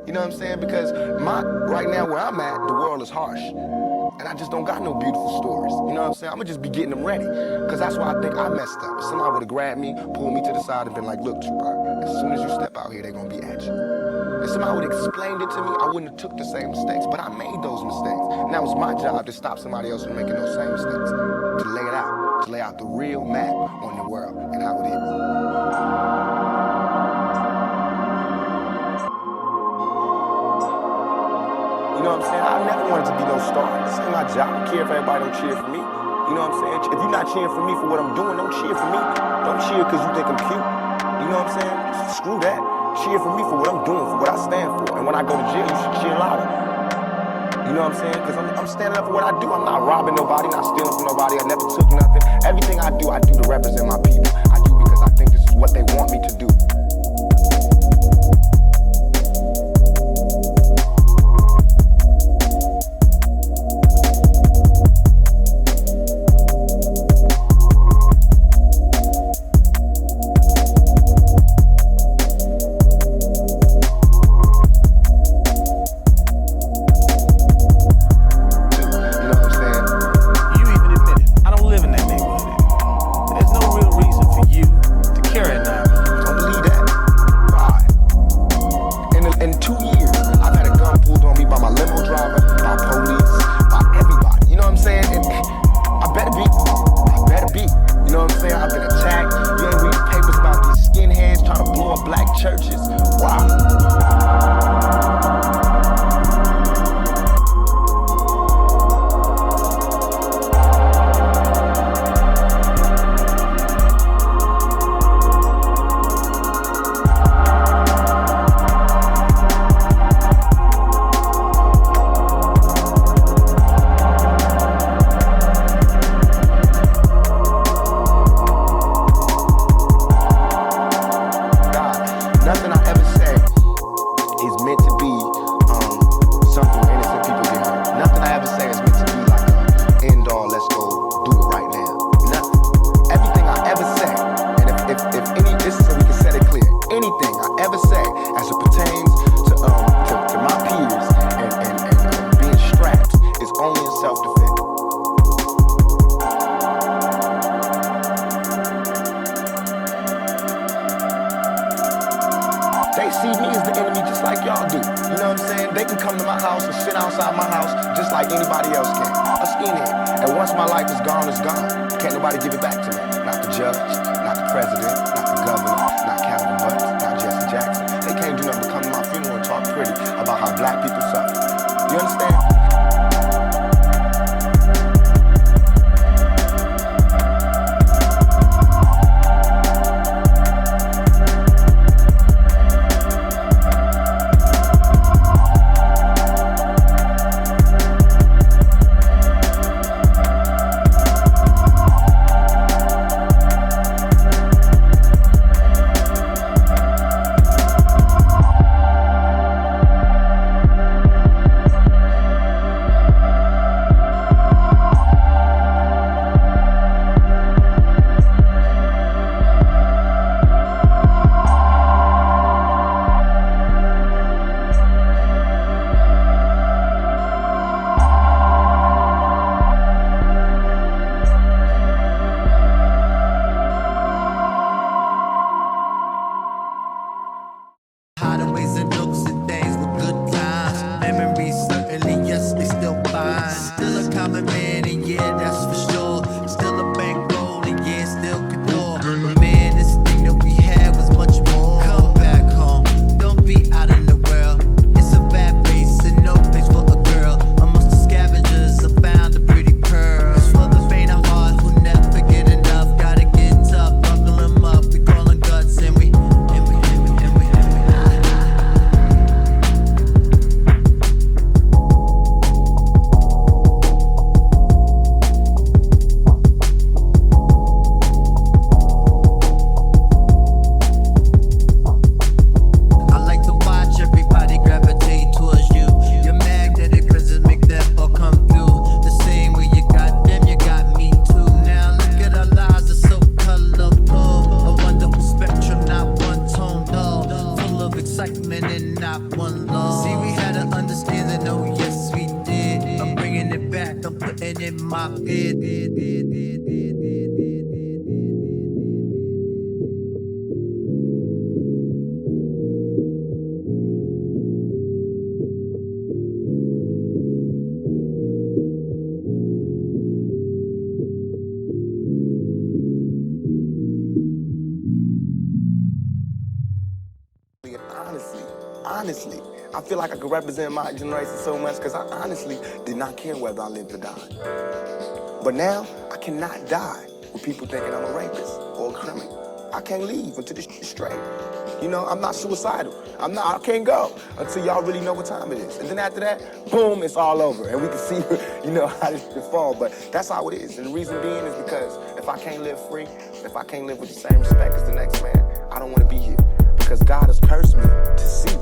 You know what I'm saying? Because right now where I'm at, the world is harsh. And I just don't got no beautiful stories. You know what I'm saying? I'm gonna just be getting them ready. Because that's why I think I messed up. If somebody would have grabbed me, pulled me to the side and been like, look, Tupac, as soon as you step out here, they're gonna be at you. If somebody would have explained it to me, I wouldn't have took the same mistakes. But I made those mistakes. And that was my job to stop somebody else from making those same mistakes. To lay it out. To lay out the real map on the world and how it is. You know what I'm saying? I never wanted to be no star. This ain't my job. I don't care if everybody don't cheer for me. You know what I'm saying? If you're not cheering for me for what I'm doing, don't cheer for me. Don't cheer because you think I'm cute. You know what I'm saying? Screw that. Cheer for me for what I'm doing, for what I stand for. And when I go to jail, you should cheer louder. You know what I'm saying? Because I'm standing up for what I do. I'm not robbing nobody, not stealing from nobody. I never took nothing. Everything I do to represent my people. I do because I think this is what they want me to do. love. See, we had an understanding, oh yes we did. I'm bringing it back, I'm putting in my bid. Honestly, I feel like I could represent my generation so much because I honestly did not care whether I lived or died. But now, I cannot die with people thinking I'm a rapist or a criminal. I can't leave until this shit's straight. You know, I'm not suicidal. I can't go until y'all really know what time it is. And then after that, boom, it's all over. And we can see, you know, how this could fall. But that's how it is. And the reason being is because if I can't live free, if I can't live with the same respect as the next man, I don't want to be here. Because God has cursed me to see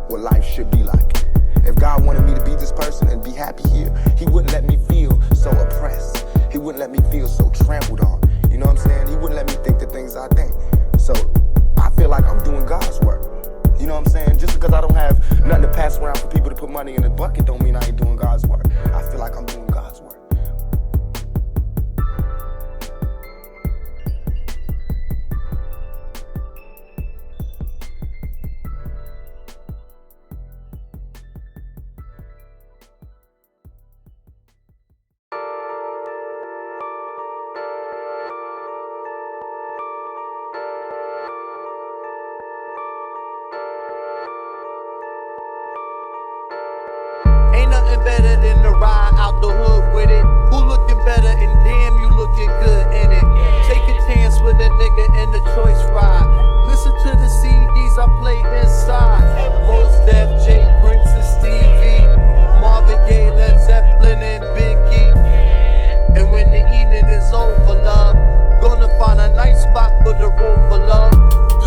what life should be like. If God wanted me to be this person and be happy here, he wouldn't let me feel so oppressed. He wouldn't let me feel so trampled on. You know what I'm saying? He wouldn't let me think the things I think. So I feel like I'm doing God's work. You know what I'm saying? Just because I don't have nothing to pass around for people to put money in the bucket don't mean I ain't doing God's work. I feel like I'm doing God's work. Ain't nothing better than to ride out the hood with it. Who looking better and damn you looking good in it. Take a chance with a nigga in the choice ride. Listen to the CDs I play inside. Mos Def, J Prince and Stevie, Marvin Gaye, Led Zeppelin and Biggie. And when the evening is over, love, gonna find a nice spot for the room for love.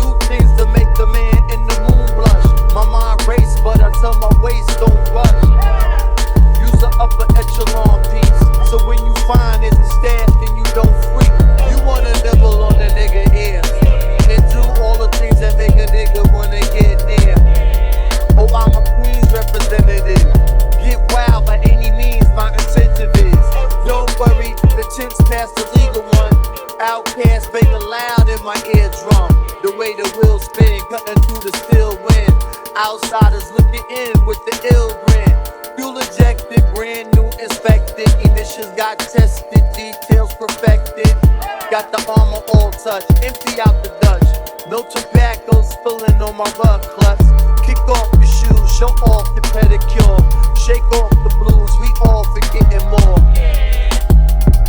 Do things to make the man in the moon blush. My mind race, but I tell my waist don't rush. Use the upper echelon piece, so when you find it's a stab, then you don't freak. You wanna nibble on the nigga ear and do all the things that make a nigga wanna get near. Oh, I'm a Queens representative. Get wild by any means, my incentive is. Don't worry, the chick's past the legal one. Outcast banging loud in my eardrum. The way the wheels spin, cutting through the still wind. Outsiders looking in with the ill grin. Fuel ejected, brand new inspected. Emissions got tested, details perfected. Got the armor all touched, empty out the Dutch. No tobacco spilling on my rug clutch. Kick off your shoes, show off the pedicure. Shake off the blues, we all forgetting more.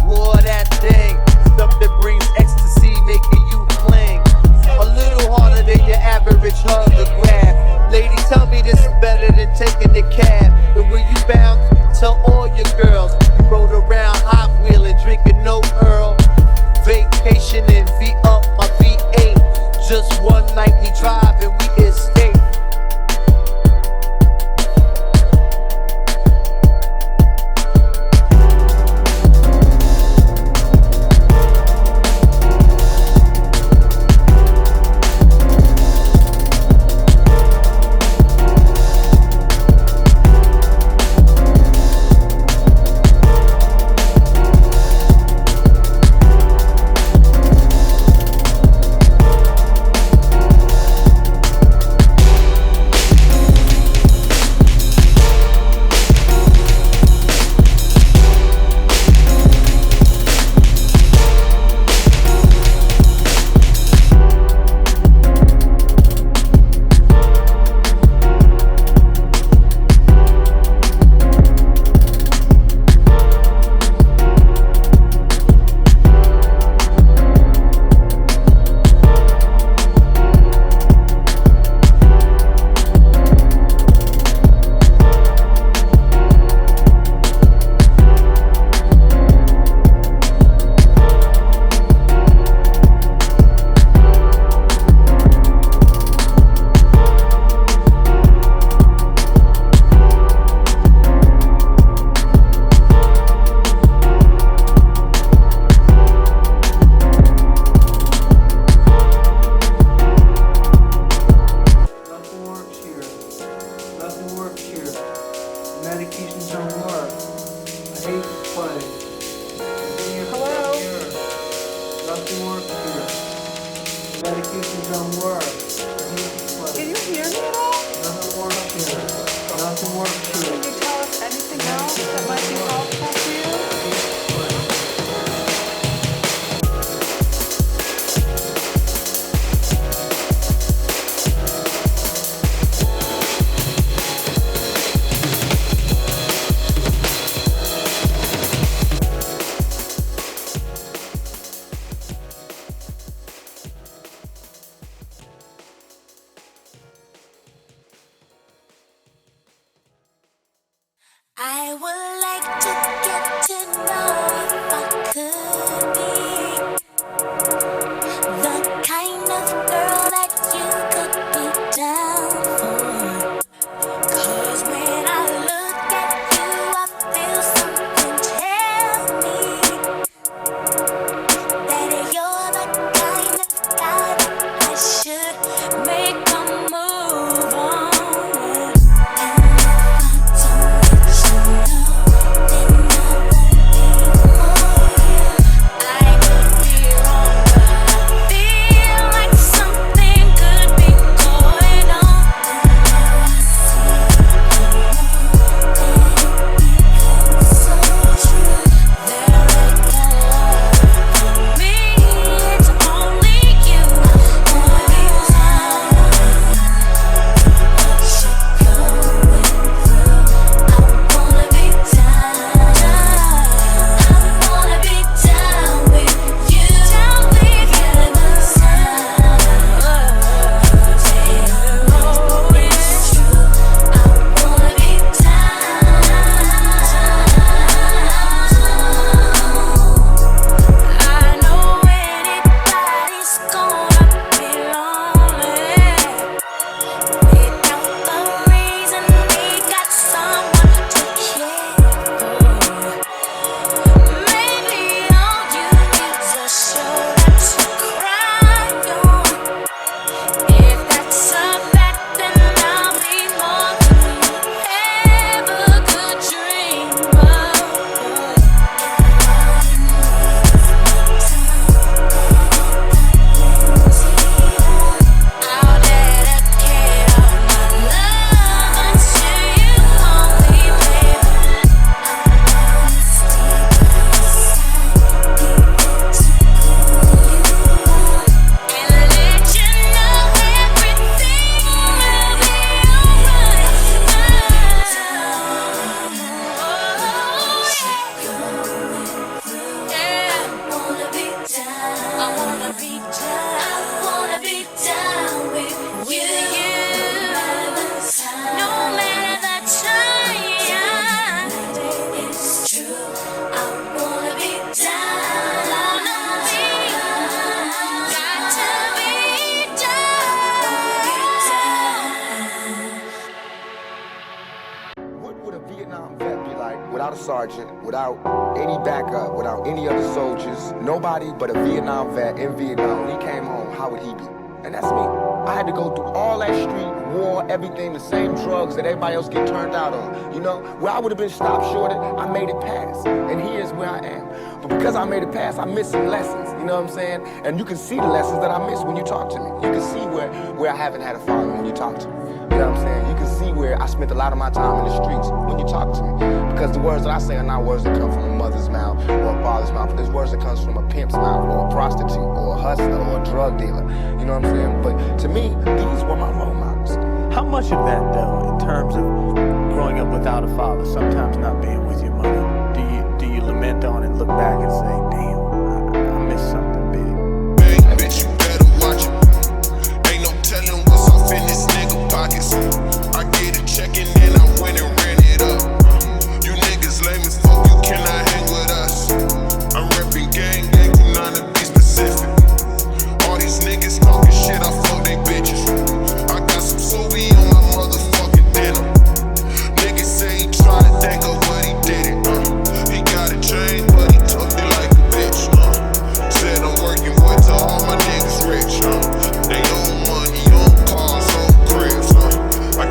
More of that thing, stuff that brings ecstasy, making you cling. A little harder than your average hug or grab. Lady, tell me this is better than taking the cab. And when you bound, tell all your girls. You rode around hot wheeling, drinking no Earl. Vacation and V up my V8. Just one nightly drive and we escape. Medications don't work. I hate to play. Hello? Nothing works here. Medications don't work. I hate to play. Can you hear me at all? Nothing works here. Nothing works Can here. you tell us anything else that might be helpful to you? I would like to get to know if I could be the kind of girl that you could be down for. 'Cause when I look at you, I feel something tell me that you're the kind of guy that I should make a move on. without a sergeant, without any backup, without any other soldiers, nobody but a Vietnam vet in Vietnam. When he came home, how would he be? And that's me. I had to go through all that street, war, everything, the same drugs that everybody else get turned out on. You know, where I would have been stopped short of, I made it past. And here's where I am. But because I made it past, I missed some lessons, you know what I'm saying? And you can see the lessons that I missed when you talk to me. You can see where I haven't had a father when you talk to me. You know what I'm saying? You can see where I spent a lot of my time in the streets when you talk to me. Because the words that I say are not words that come from a mother's mouth or a father's mouth. There's words that comes from a pimp's mouth or a prostitute or a hustler or a drug dealer. You know what I'm saying? But to me, these were my role models. How much of that, though, in terms of growing up without a father, sometimes not being with your mother, do you lament on and look back and say, damn, I missed something big? Bang, bitch, you better watch it. Ain't no telling what's off in this nigga pockets. I get a check and then I went and ran it up. You niggas lame as fuck, you cannot hang with us. I'm reppin' gang, not to be specific. All these niggas talking shit, I fuck they bitches. I got some Sobe on my motherfucking dinner. Niggas say he tried to think of what he did it. He got a chain, but he took it like a bitch. Said I'm working, boy, to all my niggas rich. They own money, own cars, own cribs. I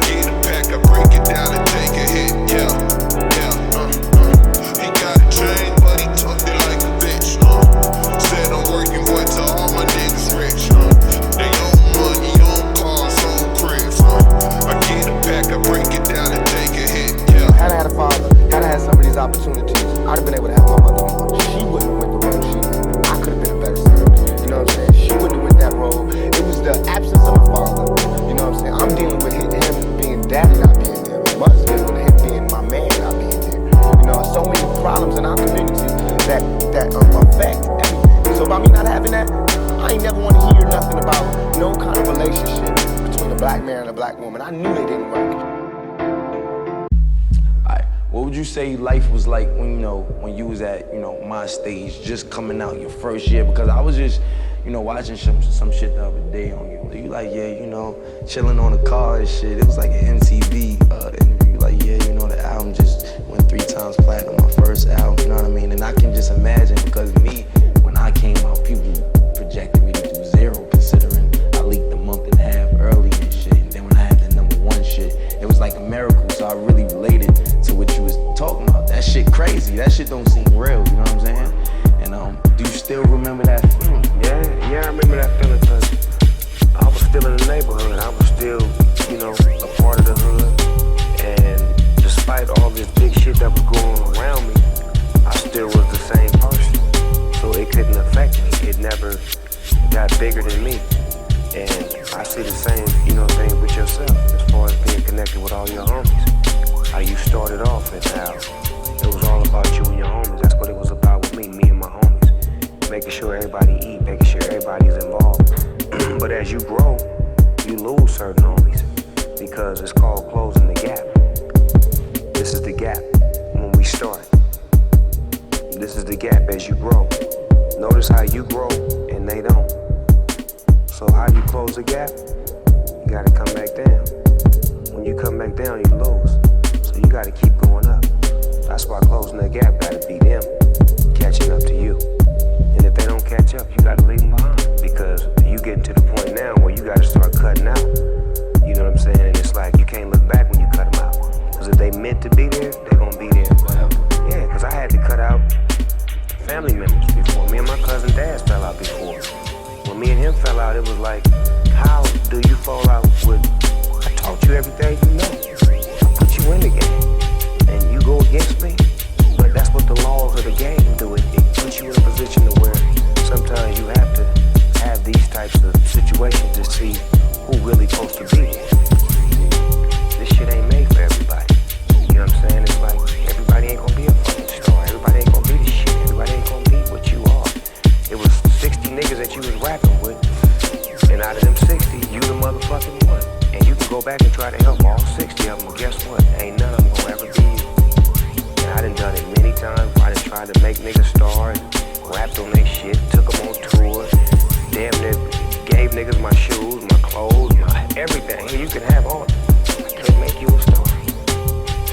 I ain't never want to hear nothing about no kind of relationship between a black man and a black woman. I knew they didn't work. Alright, what would you say life was like when, when you was at, my stage, just coming out your first year? Because I was just, watching some shit the other day on you. You like, yeah, chilling on the car and shit. It was like an MTV interview. Like, yeah, the album just went 3 times platinum, my first album, you know what I mean? And I can just imagine, because me, when I came out, people projected me to do 0, considering I leaked a month and a half early and shit. And then when I had the #1 shit, it was like a miracle. So I really related to what you was talking about. That shit crazy. That shit don't seem real, you know what I'm saying? And do you still remember that feeling? Yeah, I remember that feeling, because I was still in the neighborhood. I was still, a part of the hood. And despite all this big shit that was going on around me, I still was the same person. So it couldn't affect me. It never got bigger than me. And I see the same, thing with yourself, as far as being connected with all your homies. How you started off and how it was all about you and your homies. That's what it was about with me and my homies. Making sure everybody eat, making sure everybody's involved. But as you grow, you lose certain homies, because it's called closing the gap. This is the gap when we start. This is the gap as you grow. Notice how you grow and they don't. So how do you close the gap? You gotta come back down. When you come back down, you lose. So you gotta keep going up. That's why closing the gap gotta be them catching up to you. And if they don't catch up, you gotta leave them behind, because you getting to the point now where you gotta start cutting out. You know what I'm saying? And it's like you can't look back when you cut them out. Because if they meant to be there, they gonna be there forever. Yeah, because I had to cut out family members before. Me and my cousin Daz fell out before. When me and him fell out, it was like, how do you fall out with, I taught you everything you know. I put you in the game. And you go against me? But that's what the laws of the game do. It puts you in a position to where sometimes you have to have these types of situations to see who really supposed to be there. This shit ain't made for everybody. You know what I'm saying? It's like, everybody ain't gonna be a fucking star. Everybody ain't gonna be the shit. Everybody ain't gonna be what you are. It was 60 niggas that you was rapping with, and out of them 60, you the motherfucking one. And you can go back and try to help all 60 of them, but guess what? Ain't none of them gonna ever be you. And I done done it many times. I done tried to make niggas stars, rapped on their shit, took them on tour, damn near gave niggas my shoes, my clothes, my everything. Here, you can have all. I can't make you a star.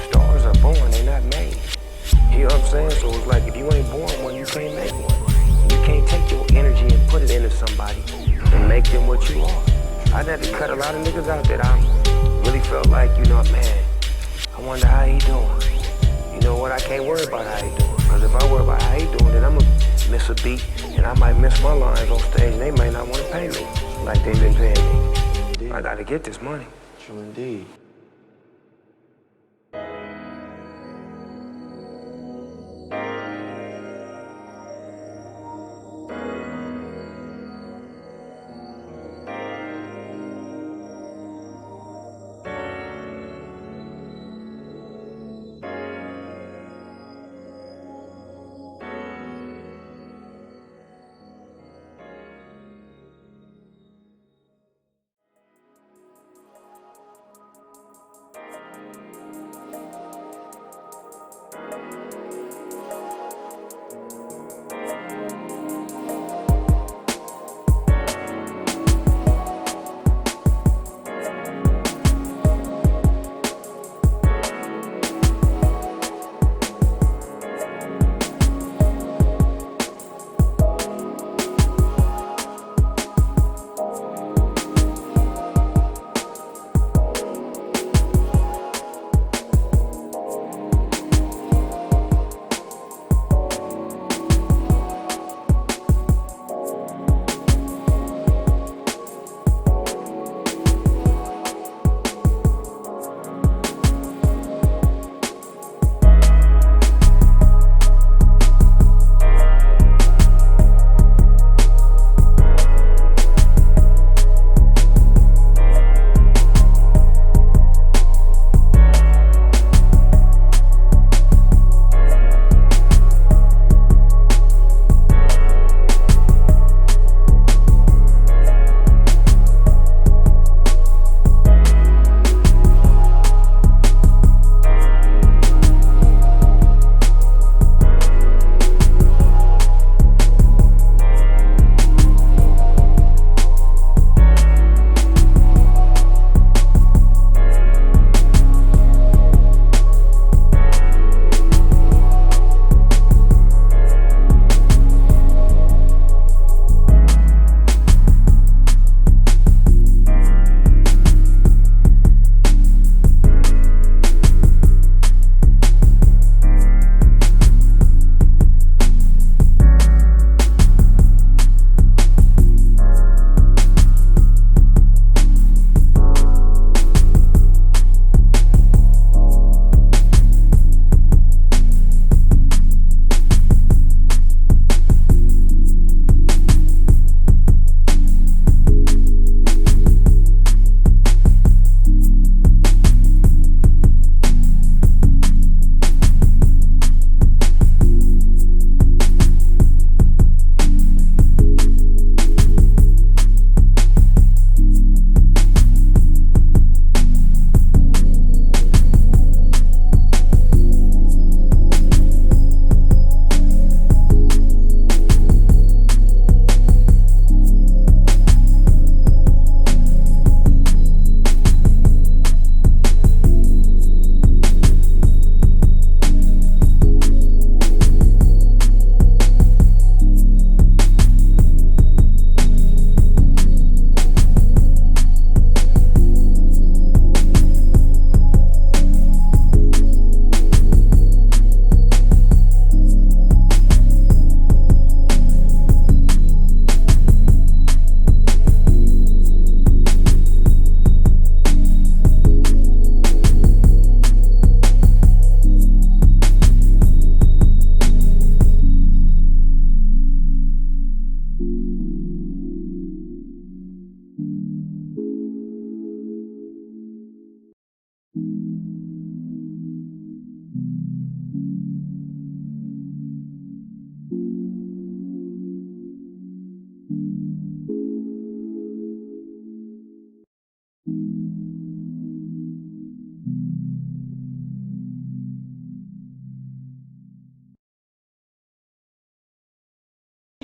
Stars are born, they not made. You know what I'm saying? So it's like, if you ain't born one, you can't make one. You can't take your energy and put it into somebody and make them what you are. I had to cut a lot of niggas out that I really felt like, man, I wonder how he doing. You know what? I can't worry about how he doing. Because if I worry about how he doing, then I'm going to miss a beat, and I might miss my lines on stage, and they might not want to pay me like they've been paying me. Indeed. I got to get this money. True indeed.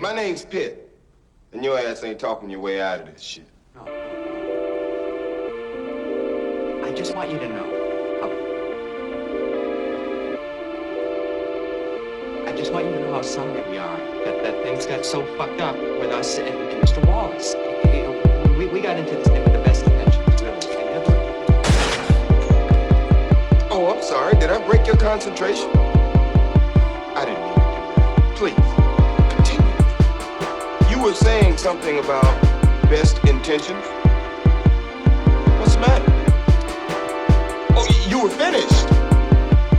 My name's Pitt, and your ass ain't talking your way out of this shit. No. I just want you to know. I just want you to know how sorry we are that things got so fucked up with us and Mr. Wallace. We got into this thing with the best intentions, really. Oh, I'm sorry. Did I break your concentration? I didn't mean to do that. Please, continue. You were saying something about best intentions? What's the matter? Oh, you were finished.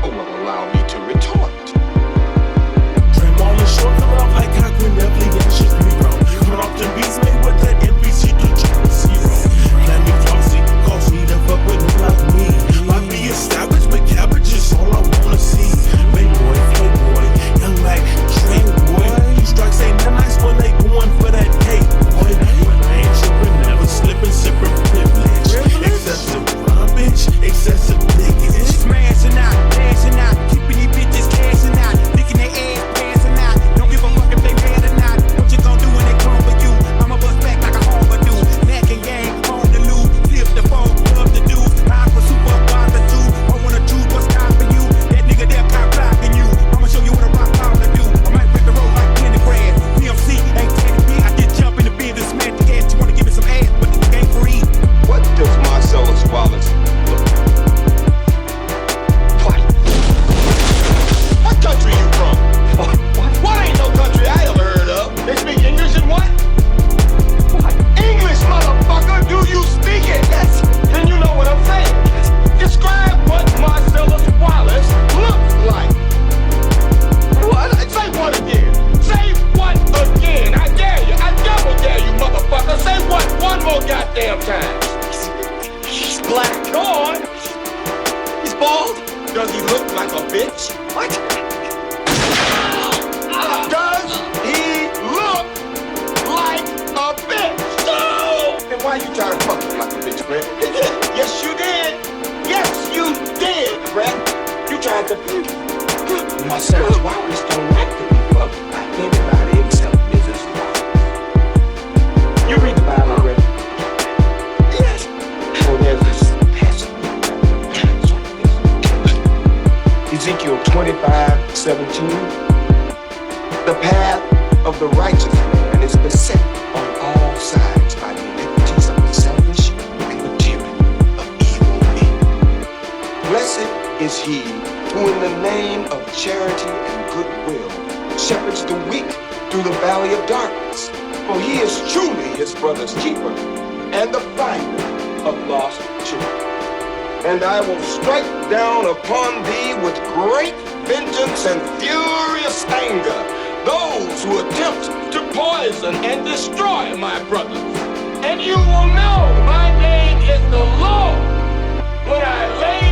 Oh, well, allow me to retort. Trim all the short, coming off like Cochran, Neville, and shit zero. Coming off the beats made with that NBC to triple zero. Let me flossy, cause me to fuck with me like me. Like me established, but cabbage is all I wanna see. Big boy, playboy, young black, train boy. You strikes ain't that nice when they going for that cake, boy. But I ain't tripping, never slipping, sipping privilege. Excessive rubbish, excessive niggas. Smashing out, dashing out, keeping these bitches cashing out, thinking they ass passing out. Don't give a fuck if they mad or not. What you gon' do when they come for you? I'ma bust back like a overdue. Mac and gang, on the loose, flip the phone, love the dudes. Aqua super bother too. I wanna choose what's stopping you. That nigga there cop blocking you. I'ma show you what a rock powder do. I might rip the road like Penny Grass. Pimp C ain't Teddy B. I just jump in the bin and smash the gas. You wanna give me some ass, but this ain't free. What does Marcellus Wallace look like? What country you from? What ain't no country I ever heard of? They speak English and what? English, motherfucker! Do you speak it? Yes. Then you know what I'm saying. Describe what Marcellus Wallace looks like. What? Say what again? Say what again? I dare you. I double dare you, motherfucker. Say what one more goddamn time. He's black. Go on. He's bald. Does he look like a bitch? What? Does he look like a bitch? No! Then why you trying to fuck him like a bitch, Brett? Yes, you did. Yes, you did, Brett. You tried to... Marcellus Wallace don't like to be fucked by anybody except Mrs. Wallace. You read the Bible, Brett? Yes. Oh, there's this passage. Ezekiel 25:17. The path of the righteous man is beset on all sides by the iniquities of the selfish and the tyranny of evil men. Blessed is he who in the name of charity and goodwill shepherds the weak through the valley of darkness. For he is truly his brother's keeper and the finder of lost children. And I will strike down upon thee with great vengeance and furious anger those who attempt to poison and destroy my brothers. And you will know my name is the Lord when I lay